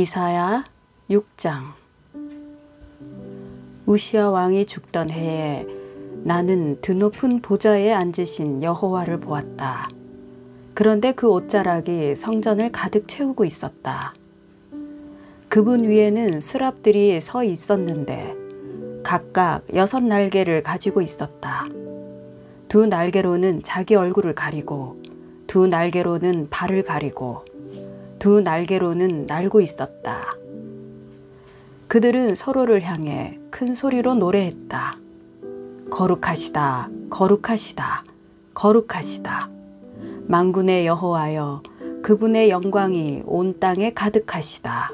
이사야 6장. 우시야 왕이 죽던 해에 나는 드높은 보좌에 앉으신 여호와를 보았다. 그런데 그 옷자락이 성전을 가득 채우고 있었다. 그분 위에는 스랍들이 서 있었는데 각각 6날개를 가지고 있었다. 2날개로는 자기 얼굴을 가리고 2날개로는 발을 가리고 2날개로는 날고 있었다. 그들은 서로를 향해 큰 소리로 노래했다. 거룩하시다, 거룩하시다, 거룩하시다. 만군의 여호와여, 그분의 영광이 온 땅에 가득하시다.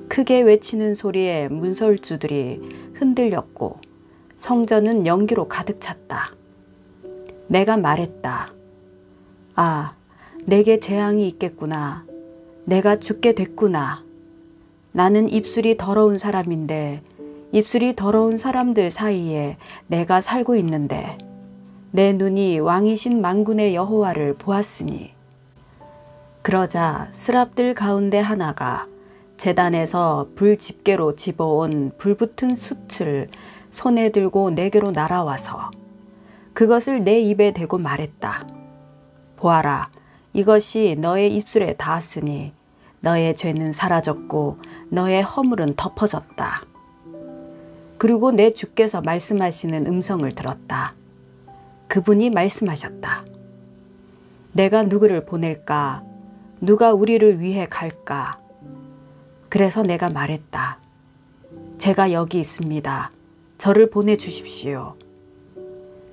크게 외치는 소리에 문설주들이 흔들렸고 성전은 연기로 가득 찼다. 내가 말했다. 아, 내게 재앙이 있겠구나. 내가 죽게 됐구나. 나는 입술이 더러운 사람인데 입술이 더러운 사람들 사이에 내가 살고 있는데 내 눈이 왕이신 만군의 여호와를 보았으니. 그러자 스랍들 가운데 하나가 제단에서 불 집게로 집어온 불붙은 숯을 손에 들고 내게로 날아와서 그것을 내 입에 대고 말했다. 보아라, 이것이 너의 입술에 닿았으니 너의 죄는 사라졌고 너의 허물은 덮어졌다. 그리고 내 주께서 말씀하시는 음성을 들었다. 그분이 말씀하셨다. 내가 누구를 보낼까? 누가 우리를 위해 갈까? 그래서 내가 말했다. 제가 여기 있습니다. 저를 보내주십시오.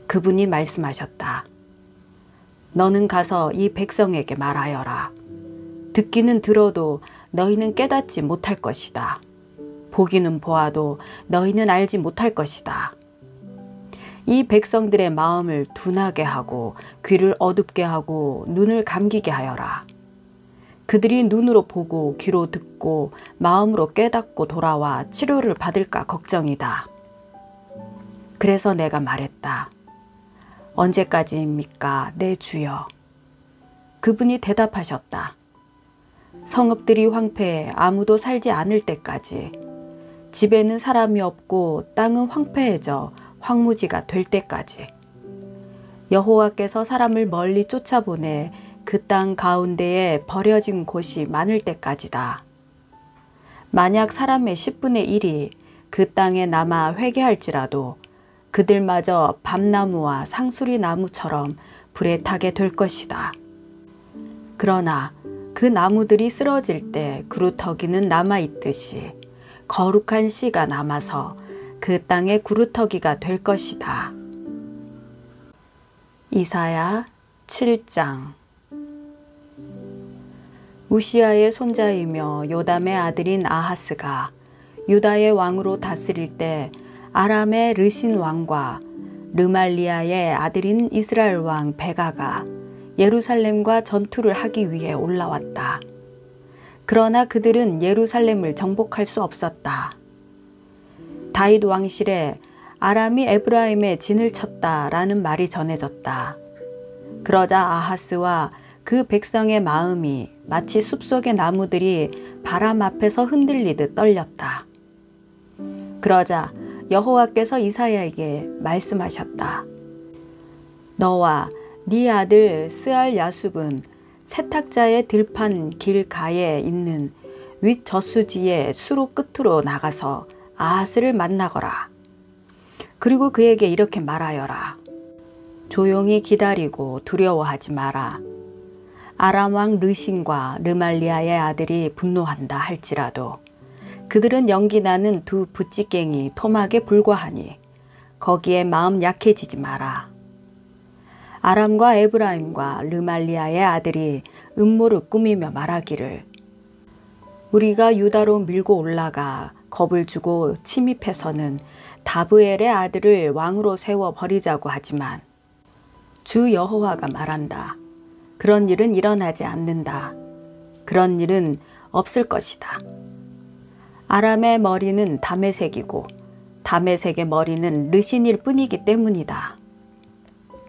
그분이 말씀하셨다. 너는 가서 이 백성에게 말하여라. 듣기는 들어도 너희는 깨닫지 못할 것이다. 보기는 보아도 너희는 알지 못할 것이다. 이 백성들의 마음을 둔하게 하고 귀를 어둡게 하고 눈을 감기게 하여라. 그들이 눈으로 보고 귀로 듣고 마음으로 깨닫고 돌아와 치료를 받을까 걱정이다. 그래서 내가 말했다. 언제까지입니까, 내 주여? 그분이 대답하셨다. 성읍들이 황폐해 아무도 살지 않을 때까지, 집에는 사람이 없고 땅은 황폐해져 황무지가 될 때까지, 여호와께서 사람을 멀리 쫓아보내 그 땅 가운데에 버려진 곳이 많을 때까지다. 만약 사람의 10분의 1이 그 땅에 남아 회개할지라도 그들마저 밤나무와 상수리 나무처럼 불에 타게 될 것이다. 그러나 그 나무들이 쓰러질 때 그루터기는 남아있듯이 거룩한 씨가 남아서 그 땅의 그루터기가 될 것이다. 이사야 7장. 우시야의 손자이며 요담의 아들인 아하스가 유다의 왕으로 다스릴 때 아람의 르신 왕과 르말리아의 아들인 이스라엘 왕 베가가 예루살렘과 전투를 하기 위해 올라왔다. 그러나 그들은 예루살렘을 정복할 수 없었다. 다윗 왕실에 아람이 에브라임에 진을 쳤다라는 말이 전해졌다. 그러자 아하스와 그 백성의 마음이 마치 숲속의 나무들이 바람 앞에서 흔들리듯 떨렸다. 그러자 여호와께서 이사야에게 말씀하셨다. 너와 네 아들 스알 야숲은 세탁자의 들판 길가에 있는 윗 저수지의 수로 끝으로 나가서 아하스를 만나거라. 그리고 그에게 이렇게 말하여라. 조용히 기다리고 두려워하지 마라. 아람 왕 르신과 르말리아의 아들이 분노한다 할지라도 그들은 연기나는 두 부찌갱이 토막에 불과하니 거기에 마음 약해지지 마라. 아람과 에브라임과 르말리아의 아들이 음모를 꾸미며 말하기를 우리가 유다로 밀고 올라가 겁을 주고 침입해서는 다브엘의 아들을 왕으로 세워 버리자고 하지만 주 여호와가 말한다. 그런 일은 일어나지 않는다. 그런 일은 없을 것이다. 아람의 머리는 다메섹이고 다메섹의 머리는 르신일 뿐이기 때문이다.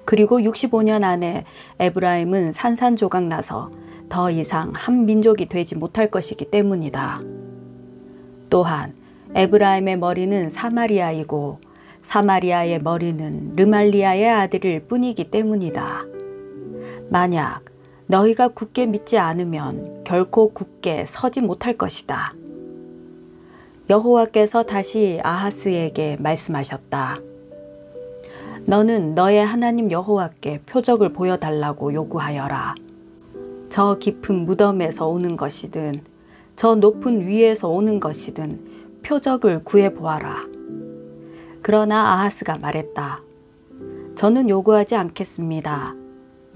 그리고 65년 안에 에브라임은 산산조각 나서 더 이상 한 민족이 되지 못할 것이기 때문이다. 또한 에브라임의 머리는 사마리아이고 사마리아의 머리는 르말리아의 아들일 뿐이기 때문이다. 만약 너희가 굳게 믿지 않으면 결코 굳게 서지 못할 것이다. 여호와께서 다시 아하스에게 말씀하셨다. 너는 너의 하나님 여호와께 표적을 보여달라고 요구하여라. 저 깊은 무덤에서 오는 것이든 저 높은 위에서 오는 것이든 표적을 구해보아라. 그러나 아하스가 말했다. 저는 요구하지 않겠습니다.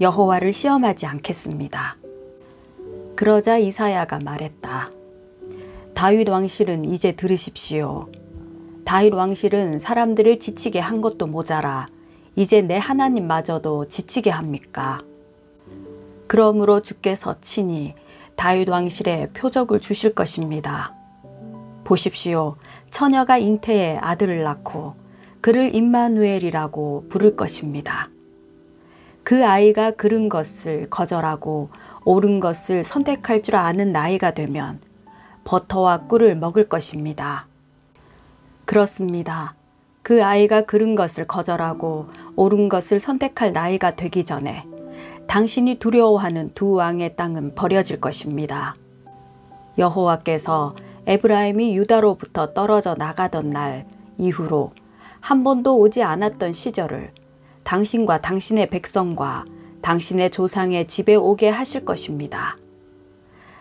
여호와를 시험하지 않겠습니다. 그러자 이사야가 말했다. 다윗 왕실은 이제 들으십시오. 다윗 왕실은 사람들을 지치게 한 것도 모자라 이제 내 하나님마저도 지치게 합니까? 그러므로 주께서 친히 다윗 왕실에 표적을 주실 것입니다. 보십시오. 처녀가 잉태에 아들을 낳고 그를 임마누엘이라고 부를 것입니다. 그 아이가 그른 것을 거절하고 옳은 것을 선택할 줄 아는 나이가 되면 버터와 꿀을 먹을 것입니다. 그렇습니다. 그 아이가 그른 것을 거절하고 옳은 것을 선택할 나이가 되기 전에 당신이 두려워하는 두 왕의 땅은 버려질 것입니다. 여호와께서 에브라임이 유다로부터 떨어져 나가던 날 이후로 한 번도 오지 않았던 시절을 당신과 당신의 백성과 당신의 조상의 집에 오게 하실 것입니다.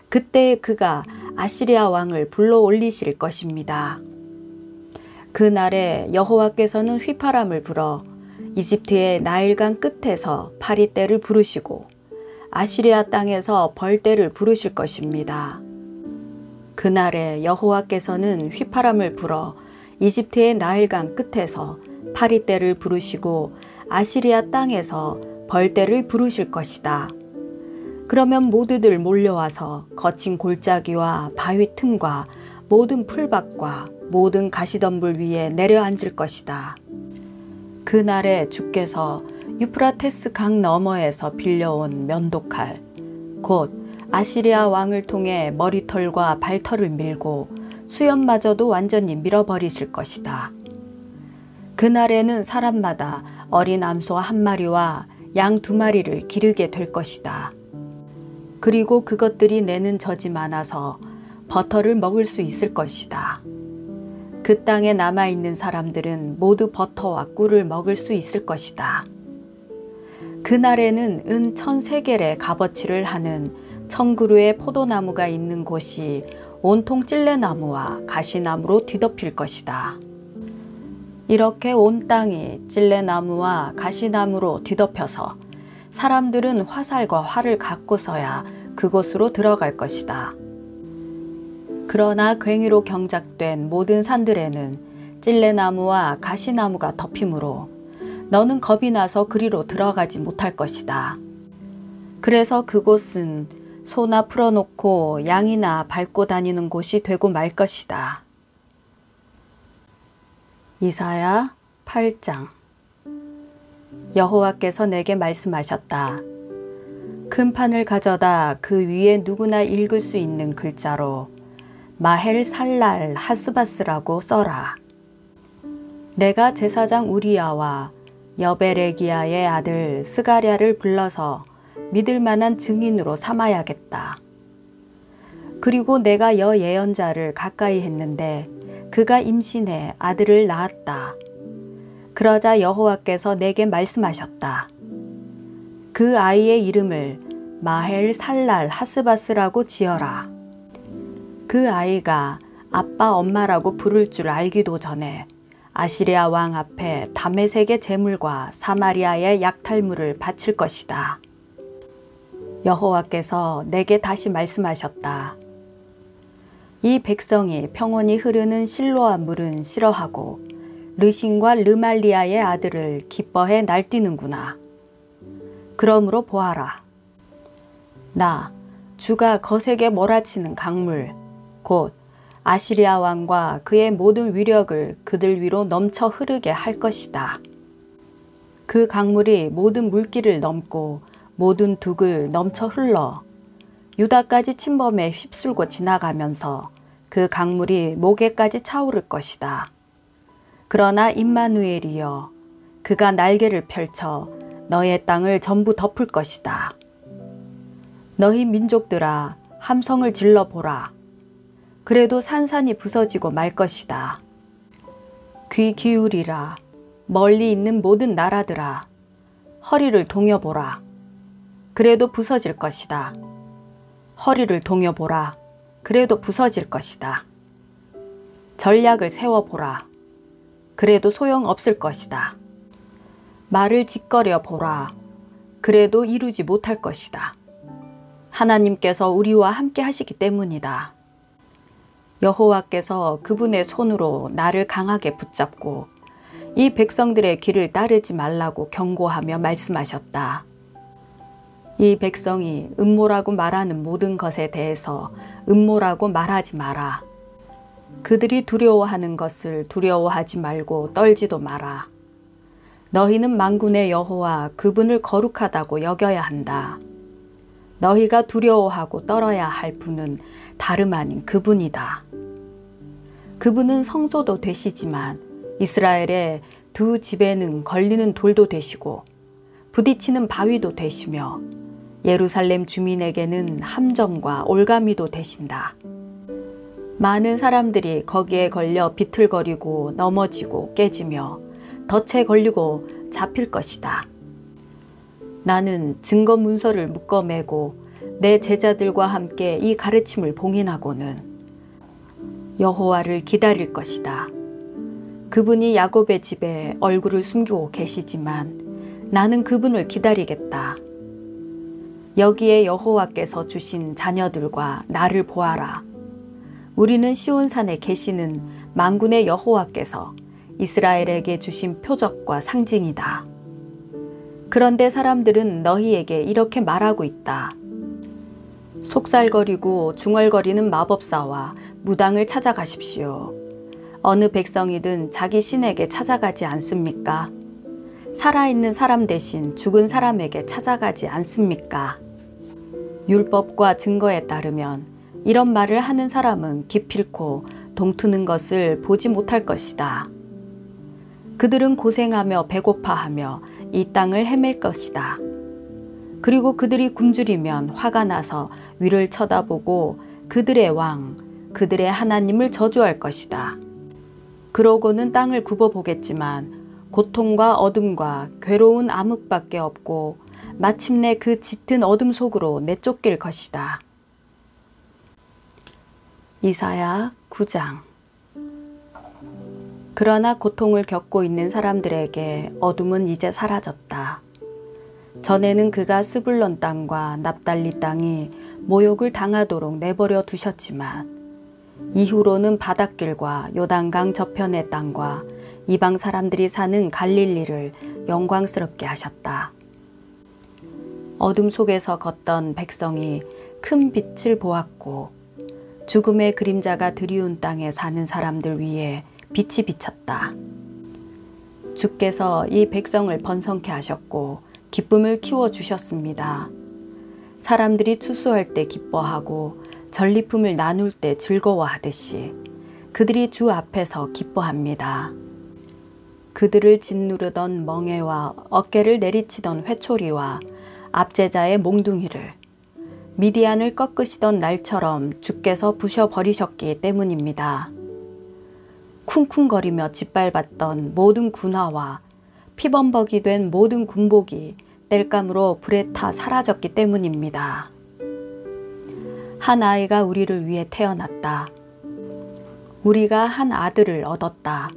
그때 그가 아시리아 왕을 불러 올리실 것입니다. 그날에 여호와께서는 휘파람을 불어 이집트의 나일강 끝에서 파리떼를 부르시고 아시리아 땅에서 벌떼를 부르실 것입니다. 그날에 여호와께서는 휘파람을 불어 이집트의 나일강 끝에서 파리떼를 부르시고 아시리아 땅에서 벌떼를 부르실 것이다. 그러면 모두들 몰려와서 거친 골짜기와 바위 틈과 모든 풀밭과 모든 가시덤불 위에 내려앉을 것이다. 그날에 주께서 유프라테스 강 너머에서 빌려온 면도칼 곧 아시리아 왕을 통해 머리털과 발털을 밀고 수염마저도 완전히 밀어버리실 것이다. 그날에는 사람마다 어린 암소 한 마리와 양 두 마리를 기르게 될 것이다. 그리고 그것들이 내는 젖이 많아서 버터를 먹을 수 있을 것이다. 그 땅에 남아있는 사람들은 모두 버터와 꿀을 먹을 수 있을 것이다. 그날에는 은 1000세겔의 값어치를 하는 1000그루의 포도나무가 있는 곳이 온통 찔레나무와 가시나무로 뒤덮일 것이다. 이렇게 온 땅이 찔레나무와 가시나무로 뒤덮여서 사람들은 화살과 활을 갖고서야 그곳으로 들어갈 것이다. 그러나 괭이로 경작된 모든 산들에는 찔레나무와 가시나무가 덮이므로 너는 겁이 나서 그리로 들어가지 못할 것이다. 그래서 그곳은 소나 풀어놓고 양이나 밟고 다니는 곳이 되고 말 것이다. 이사야 8장. 여호와께서 내게 말씀하셨다. 큰 판을 가져다 그 위에 누구나 읽을 수 있는 글자로 마헬 살랄 하스바스라고 써라. 내가 제사장 우리야와 여베레기야의 아들 스가랴를 불러서 믿을 만한 증인으로 삼아야겠다. 그리고 내가 여예언자를 가까이 했는데 그가 임신해 아들을 낳았다. 그러자 여호와께서 내게 말씀하셨다. 그 아이의 이름을 마헬 살랄 하스바스라고 지어라. 그 아이가 아빠 엄마라고 부를 줄 알기도 전에 아시리아 왕 앞에 다메섹의 제물과 사마리아의 약탈물을 바칠 것이다. 여호와께서 내게 다시 말씀하셨다. 이 백성이 평온히 흐르는 실로아 물은 싫어하고 르신과 르말리아의 아들을 기뻐해 날뛰는구나. 그러므로 보아라. 나 주가 거세게 몰아치는 강물 곧 아시리아 왕과 그의 모든 위력을 그들 위로 넘쳐 흐르게 할 것이다. 그 강물이 모든 물길을 넘고 모든 둑을 넘쳐 흘러 유다까지 침범에 휩쓸고 지나가면서 그 강물이 목에까지 차오를 것이다. 그러나 임마누엘이여, 그가 날개를 펼쳐 너의 땅을 전부 덮을 것이다. 너희 민족들아, 함성을 질러보라. 그래도 산산이 부서지고 말 것이다. 귀 기울이라. 멀리 있는 모든 나라들아, 허리를 동여보라. 그래도 부서질 것이다. 허리를 동여보라. 그래도 부서질 것이다. 전략을 세워보라. 그래도 소용없을 것이다. 말을 짓거려 보라. 그래도 이루지 못할 것이다. 하나님께서 우리와 함께 하시기 때문이다. 여호와께서 그분의 손으로 나를 강하게 붙잡고 이 백성들의 길을 따르지 말라고 경고하며 말씀하셨다. 이 백성이 음모라고 말하는 모든 것에 대해서 음모라고 말하지 마라. 그들이 두려워하는 것을 두려워하지 말고 떨지도 마라. 너희는 만군의 여호와 그분을 거룩하다고 여겨야 한다. 너희가 두려워하고 떨어야 할 분은 다름 아닌 그분이다. 그분은 성소도 되시지만 이스라엘의 두 집에는 걸리는 돌도 되시고 부딪히는 바위도 되시며 예루살렘 주민에게는 함정과 올가미도 되신다. 많은 사람들이 거기에 걸려 비틀거리고 넘어지고 깨지며 덫에 걸리고 잡힐 것이다. 나는 증거 문서를 묶어매고 내 제자들과 함께 이 가르침을 봉인하고는 여호와를 기다릴 것이다. 그분이 야곱의 집에 얼굴을 숨기고 계시지만 나는 그분을 기다리겠다. 여기에 여호와께서 주신 자녀들과 나를 보아라. 우리는 시온산에 계시는 만군의 여호와께서 이스라엘에게 주신 표적과 상징이다. 그런데 사람들은 너희에게 이렇게 말하고 있다. 속살거리고 중얼거리는 마법사와 무당을 찾아가십시오. 어느 백성이든 자기 신에게 찾아가지 않습니까? 살아있는 사람 대신 죽은 사람에게 찾아가지 않습니까? 율법과 증거에 따르면 이런 말을 하는 사람은 기필코 동트는 것을 보지 못할 것이다. 그들은 고생하며 배고파하며 이 땅을 헤맬 것이다. 그리고 그들이 굶주리면 화가 나서 위를 쳐다보고 그들의 왕, 그들의 하나님을 저주할 것이다. 그러고는 땅을 굽어보겠지만 고통과 어둠과 괴로운 암흑밖에 없고 마침내 그 짙은 어둠 속으로 내쫓길 것이다. 이사야 9장. 그러나 고통을 겪고 있는 사람들에게 어둠은 이제 사라졌다. 전에는 그가 스불론 땅과 납달리 땅이 모욕을 당하도록 내버려 두셨지만 이후로는 바닷길과 요단강 저편의 땅과 이방 사람들이 사는 갈릴리를 영광스럽게 하셨다. 어둠 속에서 걷던 백성이 큰 빛을 보았고 죽음의 그림자가 드리운 땅에 사는 사람들 위에 빛이 비쳤다. 주께서 이 백성을 번성케 하셨고 기쁨을 키워주셨습니다. 사람들이 추수할 때 기뻐하고 전리품을 나눌 때 즐거워하듯이 그들이 주 앞에서 기뻐합니다. 그들을 짓누르던 멍에와 어깨를 내리치던 회초리와 압제자의 몽둥이를 미디안을 꺾으시던 날처럼 주께서 부셔버리셨기 때문입니다. 쿵쿵거리며 짓밟았던 모든 군화와 피범벅이 된 모든 군복이 땔감으로 불에 타 사라졌기 때문입니다. 한 아이가 우리를 위해 태어났다. 우리가 한 아들을 얻었다.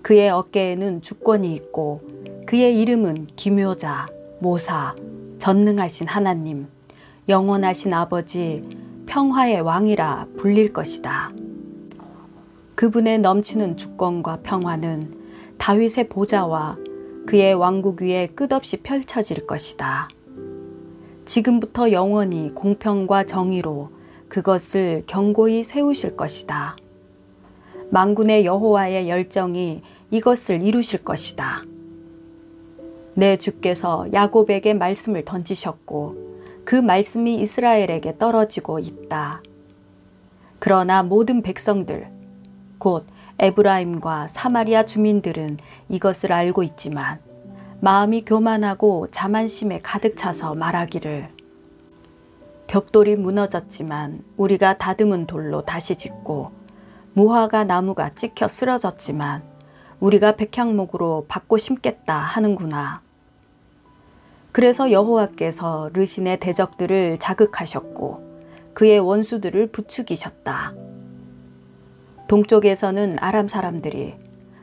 그의 어깨에는 주권이 있고 그의 이름은 기묘자, 모사, 전능하신 하나님, 영원하신 아버지, 평화의 왕이라 불릴 것이다. 그분의 넘치는 주권과 평화는 다윗의 보좌와 그의 왕국 위에 끝없이 펼쳐질 것이다. 지금부터 영원히 공평과 정의로 그것을 견고히 세우실 것이다. 만군의 여호와의 열정이 이것을 이루실 것이다. 내 주께서 야곱에게 말씀을 던지셨고 그 말씀이 이스라엘에게 떨어지고 있다. 그러나 모든 백성들, 곧 에브라임과 사마리아 주민들은 이것을 알고 있지만 마음이 교만하고 자만심에 가득 차서 말하기를 벽돌이 무너졌지만 우리가 다듬은 돌로 다시 짓고 무화과 나무가 찍혀 쓰러졌지만 우리가 백향목으로 바꿔 심겠다 하는구나. 그래서 여호와께서 르신의 대적들을 자극하셨고 그의 원수들을 부추기셨다. 동쪽에서는 아람 사람들이,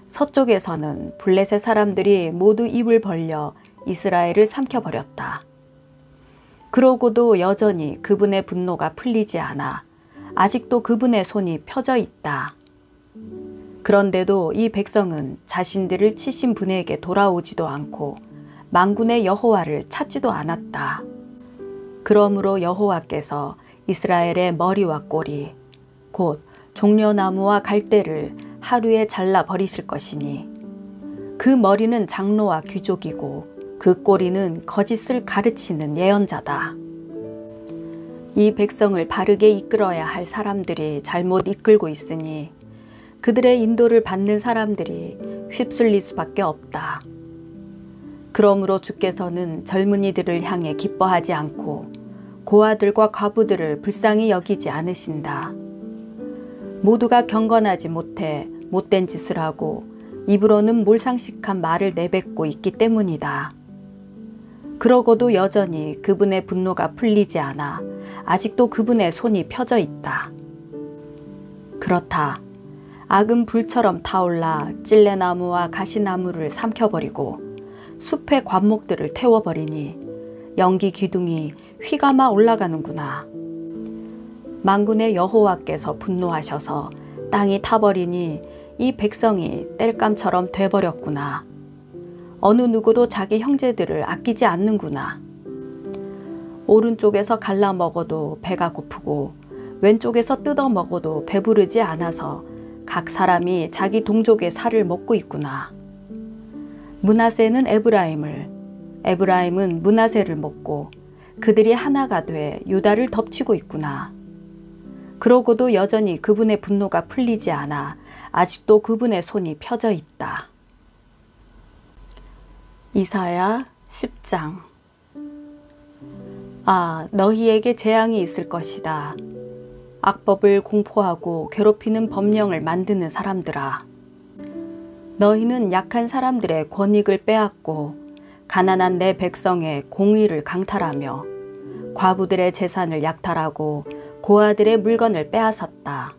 서쪽에서는 블레셋 사람들이 모두 입을 벌려 이스라엘을 삼켜버렸다. 그러고도 여전히 그분의 분노가 풀리지 않아 아직도 그분의 손이 펴져 있다. 그런데도 이 백성은 자신들을 치신 분에게 돌아오지도 않고 만군의 여호와를 찾지도 않았다. 그러므로 여호와께서 이스라엘의 머리와 꼬리, 곧 종려나무와 갈대를 하루에 잘라 버리실 것이니 그 머리는 장로와 귀족이고 그 꼬리는 거짓을 가르치는 예언자다. 이 백성을 바르게 이끌어야 할 사람들이 잘못 이끌고 있으니 그들의 인도를 받는 사람들이 휩쓸릴 수밖에 없다. 그러므로 주께서는 젊은이들을 향해 기뻐하지 않고 고아들과 과부들을 불쌍히 여기지 않으신다. 모두가 경건하지 못해 못된 짓을 하고 입으로는 몰상식한 말을 내뱉고 있기 때문이다. 그러고도 여전히 그분의 분노가 풀리지 않아 아직도 그분의 손이 펴져 있다. 그렇다. 악은 불처럼 타올라 찔레나무와 가시나무를 삼켜버리고 숲의 관목들을 태워버리니 연기 기둥이 휘감아 올라가는구나. 만군의 여호와께서 분노하셔서 땅이 타버리니 이 백성이 땔감처럼 돼버렸구나. 어느 누구도 자기 형제들을 아끼지 않는구나. 오른쪽에서 갈라 먹어도 배가 고프고 왼쪽에서 뜯어 먹어도 배부르지 않아서 각 사람이 자기 동족의 살을 먹고 있구나. 므낫세는 에브라임을, 에브라임은 므낫세를 먹고 그들이 하나가 돼 유다를 덮치고 있구나. 그러고도 여전히 그분의 분노가 풀리지 않아 아직도 그분의 손이 펴져 있다. 이사야 10장. 아, 너희에게 재앙이 있을 것이다. 악법을 공포하고 괴롭히는 법령을 만드는 사람들아. 너희는 약한 사람들의 권익을 빼앗고 가난한 내 백성의 공의를 강탈하며 과부들의 재산을 약탈하고 고아들의 물건을 빼앗았다.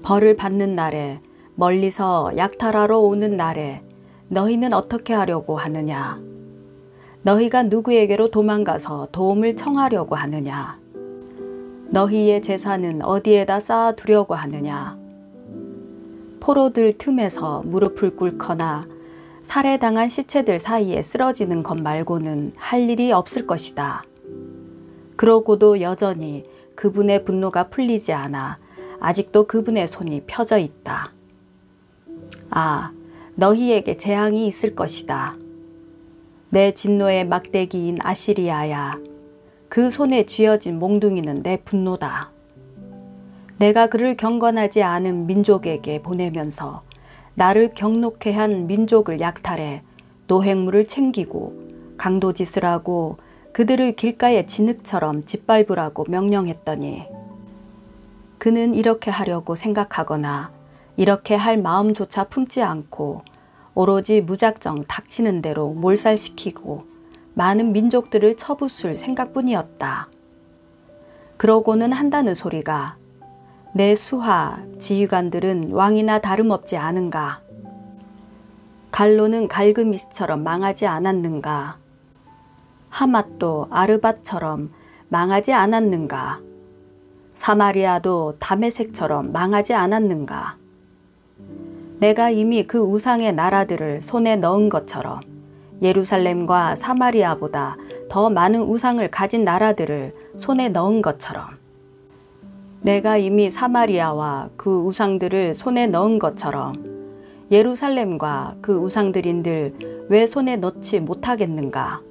벌을 받는 날에, 멀리서 약탈하러 오는 날에 너희는 어떻게 하려고 하느냐? 너희가 누구에게로 도망가서 도움을 청하려고 하느냐? 너희의 재산은 어디에다 쌓아두려고 하느냐? 포로들 틈에서 무릎을 꿇거나 살해당한 시체들 사이에 쓰러지는 것 말고는 할 일이 없을 것이다. 그러고도 여전히 그분의 분노가 풀리지 않아 아직도 그분의 손이 펴져 있다. 아, 너희에게 재앙이 있을 것이다. 내 진노의 막대기인 아시리아야, 그 손에 쥐어진 몽둥이는 내 분노다. 내가 그를 경건하지 않은 민족에게 보내면서 나를 경록해 한 민족을 약탈해 노획물을 챙기고 강도짓을 하고 그들을 길가의 진흙처럼 짓밟으라고 명령했더니 그는 이렇게 하려고 생각하거나 이렇게 할 마음조차 품지 않고 오로지 무작정 닥치는 대로 몰살시키고 많은 민족들을 쳐부술 생각뿐이었다. 그러고는 한다는 소리가 내 수하, 지휘관들은 왕이나 다름없지 않은가? 갈로는 갈그미스처럼 망하지 않았는가? 하맛도 아르밧처럼 망하지 않았는가? 사마리아도 다메섹처럼 망하지 않았는가? 내가 이미 그 우상의 나라들을 손에 넣은 것처럼 예루살렘과 사마리아보다 더 많은 우상을 가진 나라들을 손에 넣은 것처럼 내가 이미 사마리아와 그 우상들을 손에 넣은 것처럼 예루살렘과 그 우상들인들 왜 손에 넣지 못하겠는가?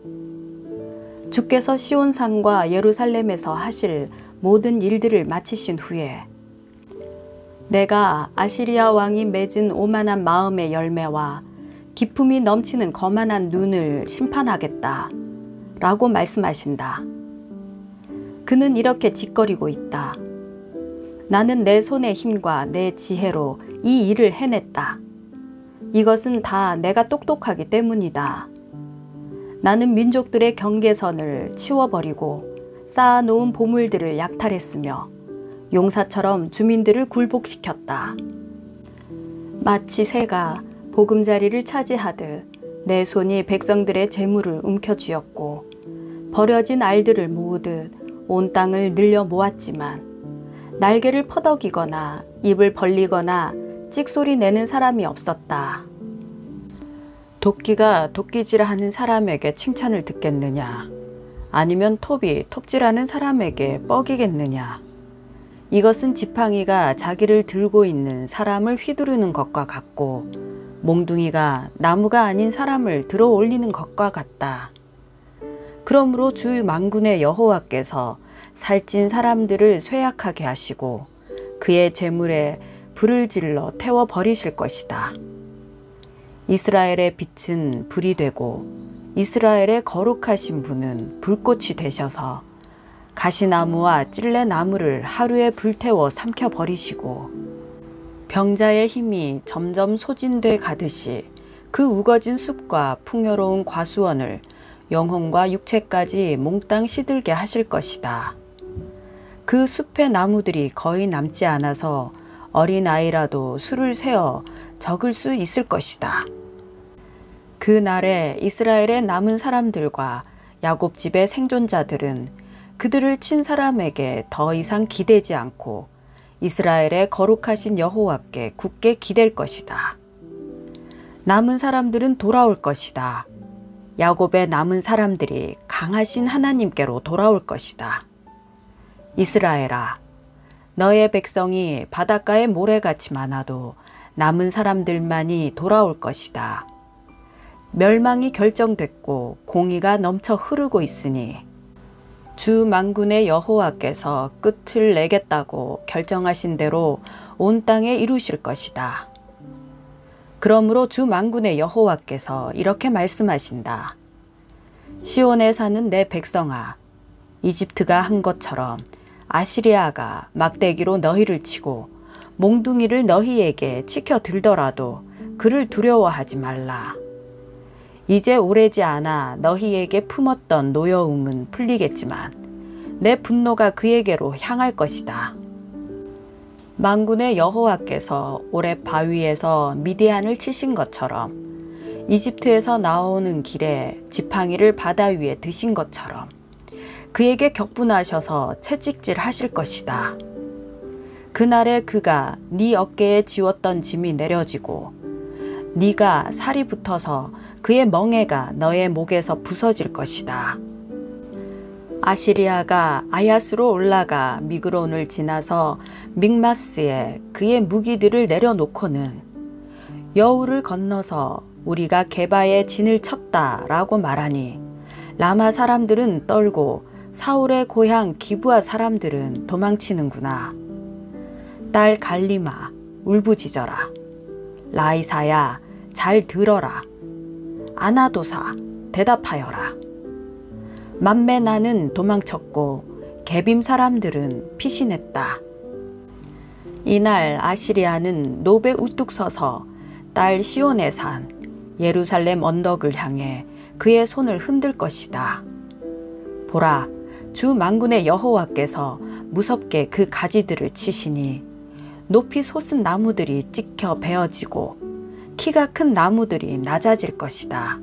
주께서 시온산과 예루살렘에서 하실 모든 일들을 마치신 후에 내가 아시리아 왕이 맺은 오만한 마음의 열매와 기품이 넘치는 거만한 눈을 심판하겠다 라고 말씀하신다. 그는 이렇게 짓거리고 있다. 나는 내 손의 힘과 내 지혜로 이 일을 해냈다. 이것은 다 내가 똑똑하기 때문이다. 나는 민족들의 경계선을 치워버리고 쌓아놓은 보물들을 약탈했으며 용사처럼 주민들을 굴복시켰다. 마치 새가 보금자리를 차지하듯 내 손이 백성들의 재물을 움켜쥐었고 버려진 알들을 모으듯 온 땅을 늘려 모았지만 날개를 퍼덕이거나 입을 벌리거나 찍소리 내는 사람이 없었다. 도끼가 도끼질하는 사람에게 칭찬을 듣겠느냐? 아니면 톱이 톱질하는 사람에게 뻐기겠느냐? 이것은 지팡이가 자기를 들고 있는 사람을 휘두르는 것과 같고 몽둥이가 나무가 아닌 사람을 들어 올리는 것과 같다. 그러므로 주 만군의 여호와께서 살찐 사람들을 쇠약하게 하시고 그의 재물에 불을 질러 태워 버리실 것이다. 이스라엘의 빛은 불이 되고 이스라엘의 거룩하신 분은 불꽃이 되셔서 가시나무와 찔레나무를 하루에 불태워 삼켜 버리시고 병자의 힘이 점점 소진돼 가듯이 그 우거진 숲과 풍요로운 과수원을 영혼과 육체까지 몽땅 시들게 하실 것이다. 그 숲의 나무들이 거의 남지 않아서 어린아이라도 수를 세어 적을 수 있을 것이다. 그 날에 이스라엘의 남은 사람들과 야곱 집의 생존자들은 그들을 친 사람에게 더 이상 기대지 않고 이스라엘의 거룩하신 여호와께 굳게 기댈 것이다. 남은 사람들은 돌아올 것이다. 야곱의 남은 사람들이 강하신 하나님께로 돌아올 것이다. 이스라엘아, 너의 백성이 바닷가의 모래같이 많아도 남은 사람들만이 돌아올 것이다. 멸망이 결정됐고 공의가 넘쳐 흐르고 있으니 주 만군의 여호와께서 끝을 내겠다고 결정하신 대로 온 땅에 이루실 것이다. 그러므로 주 만군의 여호와께서 이렇게 말씀하신다. 시온에 사는 내 백성아, 이집트가 한 것처럼 아시리아가 막대기로 너희를 치고 몽둥이를 너희에게 치켜 들더라도 그를 두려워하지 말라. 이제 오래지 않아 너희에게 품었던 노여움은 풀리겠지만 내 분노가 그에게로 향할 것이다. 만군의 여호와께서 오레 바위에서 미디안을 치신 것처럼 이집트에서 나오는 길에 지팡이를 바다 위에 드신 것처럼 그에게 격분하셔서 채찍질 하실 것이다. 그날에 그가 네 어깨에 지웠던 짐이 내려지고 네가 살이 붙어서 그의 멍에가 너의 목에서 부서질 것이다. 아시리아가 아야스로 올라가 미그론을 지나서 믹마스에 그의 무기들을 내려놓고는 여우를 건너서 우리가 게바에 진을 쳤다라고 말하니 라마 사람들은 떨고 사울의 고향 기브아 사람들은 도망치는구나. 딸 갈리마 울부짖어라. 라이사야 잘 들어라. 아나도사 대답하여라. 맘메나는 도망쳤고 게빔 사람들은 피신했다. 이날 아시리아는 노베 우뚝 서서 딸 시온의 산 예루살렘 언덕을 향해 그의 손을 흔들 것이다. 보라, 주 만군의 여호와께서 무섭게 그 가지들을 치시니 높이 솟은 나무들이 찍혀 베어지고 키가 큰 나무들이 낮아질 것이다.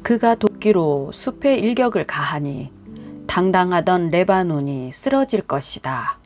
그가 도끼로 숲에 일격을 가하니 당당하던 레바논이 쓰러질 것이다.